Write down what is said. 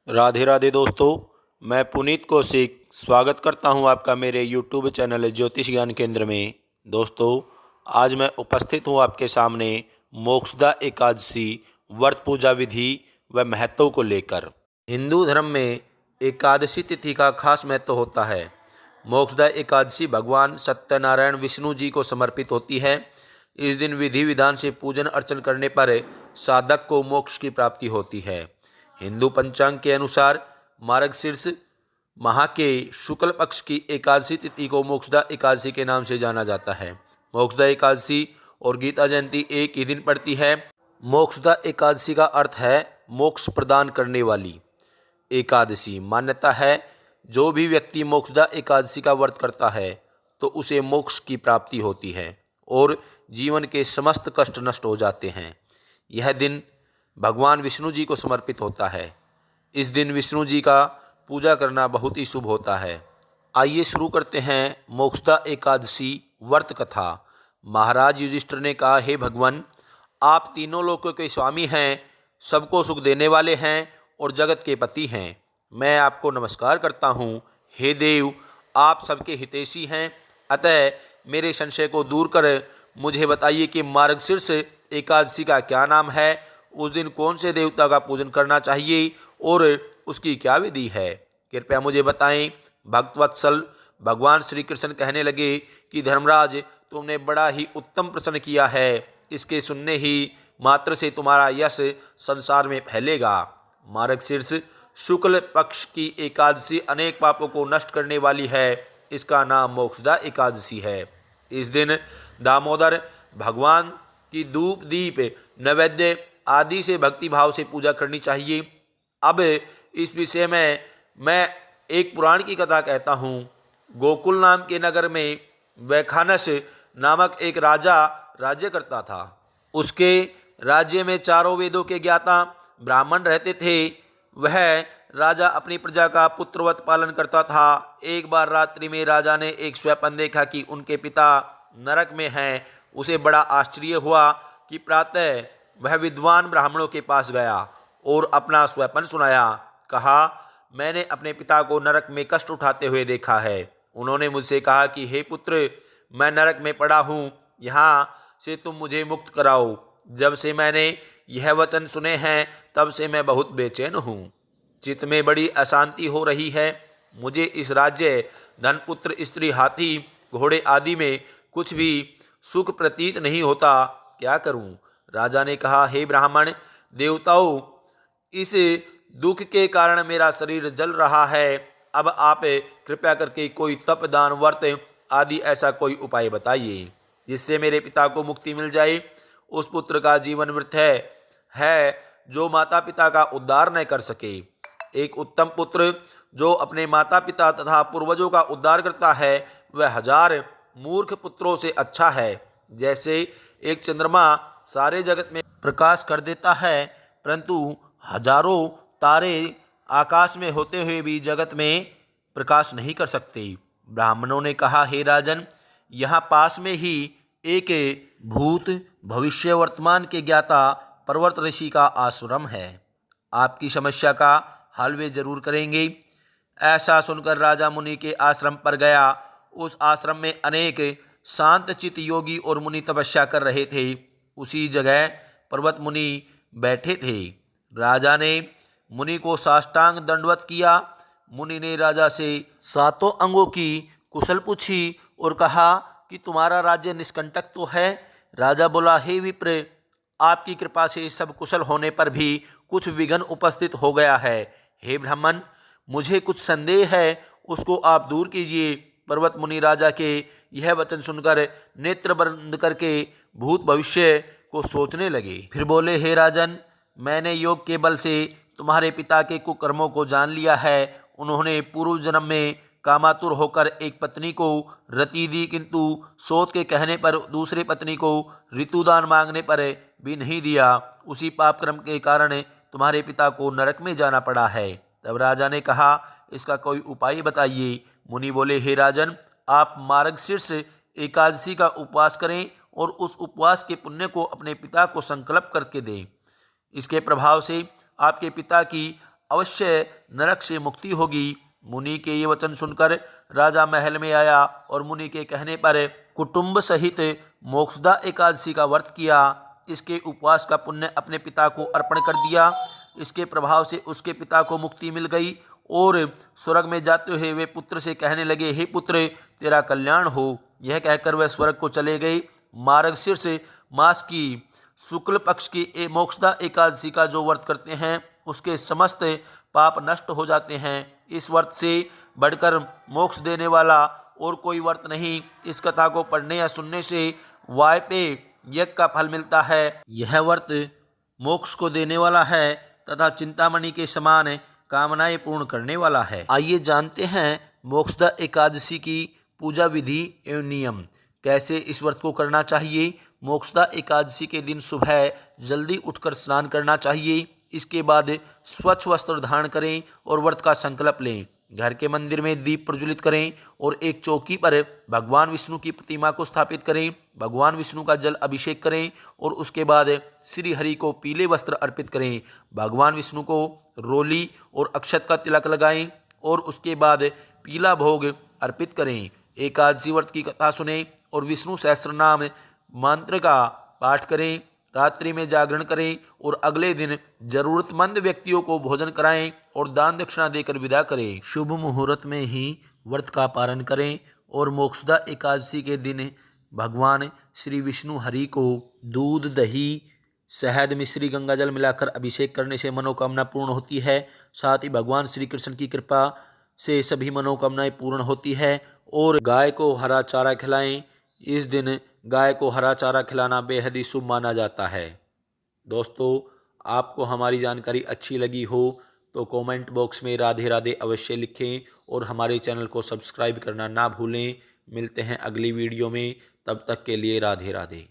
राधे राधे दोस्तों, मैं पुनीत कौशिक स्वागत करता हूं आपका मेरे यूट्यूब चैनल ज्योतिष ज्ञान केंद्र में। दोस्तों, आज मैं उपस्थित हूं आपके सामने मोक्षदा एकादशी व्रत पूजा विधि व महत्व को लेकर। हिंदू धर्म में एकादशी तिथि का खास महत्व होता है। मोक्षदा एकादशी भगवान सत्यनारायण विष्णु जी को समर्पित होती है। इस दिन विधि विधान से पूजन अर्चन करने पर साधक को मोक्ष की प्राप्ति होती है। हिंदू पंचांग के अनुसार मार्गशीर्ष माह के शुक्ल पक्ष की एकादशी तिथि को मोक्षदा एकादशी के नाम से जाना जाता है। मोक्षदा एकादशी और गीता जयंती एक ही दिन पड़ती है। मोक्षदा एकादशी का अर्थ है मोक्ष प्रदान करने वाली एकादशी। मान्यता है जो भी व्यक्ति मोक्षदा एकादशी का व्रत करता है तो उसे मोक्ष की प्राप्ति होती है और जीवन के समस्त कष्ट नष्ट हो जाते हैं। यह दिन भगवान विष्णु जी को समर्पित होता है। इस दिन विष्णु जी का पूजा करना बहुत ही शुभ होता है। आइए शुरू करते हैं मोक्षदा एकादशी व्रत कथा। महाराज युधिष्ठिर ने कहा, हे भगवान, आप तीनों लोकों के स्वामी हैं, सबको सुख देने वाले हैं और जगत के पति हैं। मैं आपको नमस्कार करता हूँ। हे देव, आप सबके हितैषी हैं, अतः मेरे संशय को दूर कर मुझे बताइए कि मार्गशीर्ष एकादशी का क्या नाम है, उस दिन कौन से देवता का पूजन करना चाहिए और उसकी क्या विधि है, कृपया मुझे बताएं। भक्तवत्सल भगवान श्री कृष्ण कहने लगे कि धर्मराज, तुमने बड़ा ही उत्तम प्रश्न किया है। इसके सुनने ही मात्र से तुम्हारा यश संसार में फैलेगा। मार्गशीर्ष शुक्ल पक्ष की एकादशी अनेक पापों को नष्ट करने वाली है। इसका नाम मोक्षदा एकादशी है। इस दिन दामोदर भगवान की धूप दीप नैवेद्य आदि से भक्ति भाव से पूजा करनी चाहिए। अब इस विषय में मैं एक पुराण की कथा कहता हूँ। गोकुल नाम के नगर में वैखानस नामक एक राजा राज्य करता था। उसके राज्य में चारों वेदों के ज्ञाता ब्राह्मण रहते थे। वह राजा अपनी प्रजा का पुत्रवत पालन करता था। एक बार रात्रि में राजा ने एक स्वप्न देखा कि उनके पिता नरक में हैं। उसे बड़ा आश्चर्य हुआ कि प्रातः वह विद्वान ब्राह्मणों के पास गया और अपना स्वप्न सुनाया। कहा, मैंने अपने पिता को नरक में कष्ट उठाते हुए देखा है। उन्होंने मुझसे कहा कि हे पुत्र, मैं नरक में पड़ा हूँ, यहाँ से तुम मुझे मुक्त कराओ। जब से मैंने यह वचन सुने हैं तब से मैं बहुत बेचैन हूँ। चित्त में बड़ी अशांति हो रही है। मुझे इस राज्य, धन, पुत्र, स्त्री, हाथी, घोड़े आदि में कुछ भी सुख प्रतीत नहीं होता। क्या करूं? राजा ने कहा, हे ब्राह्मण देवताओं, इस दुख के कारण मेरा शरीर जल रहा है। अब आप कृपया करके कोई तप, दान, व्रत आदि ऐसा कोई उपाय बताइए जिससे मेरे पिता को मुक्ति मिल जाए। उस पुत्र का जीवन व्यर्थ है जो माता पिता का उद्धार न कर सके। एक उत्तम पुत्र जो अपने माता पिता तथा पूर्वजों का उद्धार करता है वह 1000 मूर्ख पुत्रों से अच्छा है। जैसे एक चंद्रमा सारे जगत में प्रकाश कर देता है, परंतु हजारों तारे आकाश में होते हुए भी जगत में प्रकाश नहीं कर सकते। ब्राह्मणों ने कहा, हे राजन, यहाँ पास में ही एक भूत, भविष्य, वर्तमान के ज्ञाता पर्वत ऋषि का आश्रम है। आपकी समस्या का हल वे जरूर करेंगे। ऐसा सुनकर राजा मुनि के आश्रम पर गया। उस आश्रम में अनेक शांत चित्त योगी और मुनि तपस्या कर रहे थे। उसी जगह पर्वत मुनि बैठे थे। राजा ने मुनि को साष्टांग दंडवत किया। मुनि ने राजा से 7 अंगों की कुशल पूछी और कहा कि तुम्हारा राज्य निष्कंटक तो है। राजा बोला, हे विप्र, आपकी कृपा से सब कुशल होने पर भी कुछ विघ्न उपस्थित हो गया है। हे ब्राह्मण, मुझे कुछ संदेह है, उसको आप दूर कीजिए। पर्वत मुनि राजा के यह वचन सुनकर नेत्र बंद करके भूत भविष्य को सोचने लगे। फिर बोले, हे राजन, मैंने योग के बल से तुम्हारे पिता के कुकर्मों को जान लिया है। उन्होंने पूर्व जन्म में कामातुर होकर एक पत्नी को रति दी, किंतु सोत के कहने पर दूसरे पत्नी को ऋतुदान मांगने पर भी नहीं दिया। उसी पाप कर्म के कारण तुम्हारे पिता को नरक में जाना पड़ा है। तब राजा ने कहा, इसका कोई उपाय बताइए। मुनि बोले, हे राजन, आप मार्गशीर्ष एकादशी का उपवास करें और उस उपवास के पुण्य को अपने पिता को संकल्प करके दें। इसके प्रभाव से आपके पिता की अवश्य नरक से मुक्ति होगी। मुनि के ये वचन सुनकर राजा महल में आया और मुनि के कहने पर कुटुंब सहित मोक्षदा एकादशी का व्रत किया। इसके उपवास का पुण्य अपने पिता को अर्पण कर दिया। इसके प्रभाव से उसके पिता को मुक्ति मिल गई और स्वर्ग में जाते हुए वे पुत्र से कहने लगे, हे पुत्र, तेरा कल्याण हो। यह कहकर वह स्वर्ग को चले गए। मार्गशीर्ष मास की शुक्ल पक्ष की मोक्षदा एकादशी का जो व्रत करते हैं उसके समस्त पाप नष्ट हो जाते हैं। इस व्रत से बढ़कर मोक्ष देने वाला और कोई व्रत नहीं। इस कथा को पढ़ने या सुनने से वायपे यज्ञ का फल मिलता है। यह व्रत मोक्ष को देने वाला है तथा चिंतामणि के समान कामनाएं पूर्ण करने वाला है। आइए जानते हैं मोक्षदा एकादशी की पूजा विधि एवं नियम। कैसे इस व्रत को करना चाहिए। मोक्षदा एकादशी के दिन सुबह जल्दी उठकर स्नान करना चाहिए। इसके बाद स्वच्छ वस्त्र धारण करें और व्रत का संकल्प लें। घर के मंदिर में दीप प्रज्वलित करें और एक चौकी पर भगवान विष्णु की प्रतिमा को स्थापित करें। भगवान विष्णु का जल अभिषेक करें और उसके बाद श्री हरि को पीले वस्त्र अर्पित करें। भगवान विष्णु को रोली और अक्षत का तिलक लगाएं और उसके बाद पीला भोग अर्पित करें। एकादशी व्रत की कथा सुनें और विष्णु सहस्रनाम मंत्र का पाठ करें। रात्रि में जागरण करें और अगले दिन जरूरतमंद व्यक्तियों को भोजन कराएं और दान दक्षिणा देकर विदा करें। शुभ मुहूर्त में ही व्रत का पारण करें और मोक्षदा एकादशी के दिन भगवान श्री विष्णु हरि को दूध, दही, शहद, मिश्री, गंगाजल मिलाकर अभिषेक करने से मनोकामना पूर्ण होती है। साथ ही भगवान श्री कृष्ण की कृपा से सभी मनोकामनाएं पूर्ण होती है। और गाय को हरा चारा खिलाएं। इस दिन गाय को हरा चारा खिलाना बेहद ही शुभ माना जाता है। दोस्तों, आपको हमारी जानकारी अच्छी लगी हो तो कमेंट बॉक्स में राधे राधे अवश्य लिखें और हमारे चैनल को सब्सक्राइब करना ना भूलें। मिलते हैं अगली वीडियो में, तब तक के लिए राधे राधे।